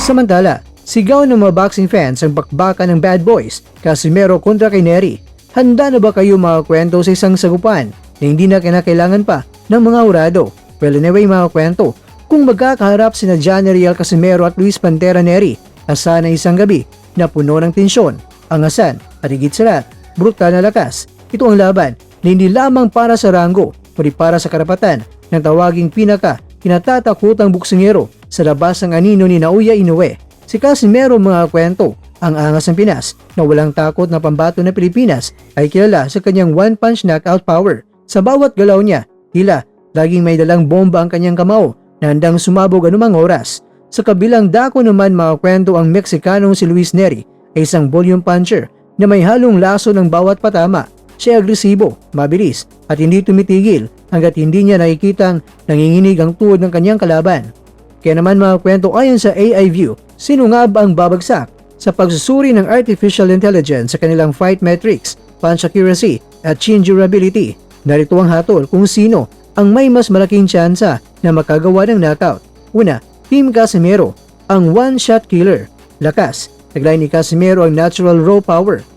Samantala, sigaw ng mga boxing fans ang bakbakan ng Bad Boys, Casimero kontra kay Nery. Handa na ba kayo makakwento sa isang sagupan na hindi na kinakailangan pa ng mga hurado? Well, anyway mga kwento, kung magkakaharap sina Johnny Real Casimero at Luis Pantera Nery, asa na isang gabi na puno ng tensyon, angasan at higit sa lahat, brutal na lakas. Ito ang laban na hindi lamang para sa ranggo, kundi para sa karapatan ng tawaging kinatatakutang buksingero sa labas ng anino ni Naoya Inoue. Si Casimero mga kwento, ang angas ng Pinas na walang takot na pambato na Pilipinas ay kilala sa kanyang one-punch knockout power. Sa bawat galaw niya, tila laging may dalang bomba ang kanyang kamao na handang sumabog anumang oras. Sa kabilang dako naman mga kwento, ang Meksikanong si Luis Nery ay isang volume puncher na may halong laso ng bawat patama. Siya agresibo, mabilis at hindi tumitigil hanggat hindi niya nakikitang nanginginig ang tuhod ng kanyang kalaban. Kaya naman mga kwento, ayon sa AI View, sino nga ba ang babagsak sa pagsusuri ng artificial intelligence sa kanilang fight metrics, punch accuracy at chin durability? Narito ang hatol kung sino ang may mas malaking tsansa na makagawa ng knockout. Una, Team Casimero, ang one-shot killer. Lakas, taglay ni Casimero ang natural raw power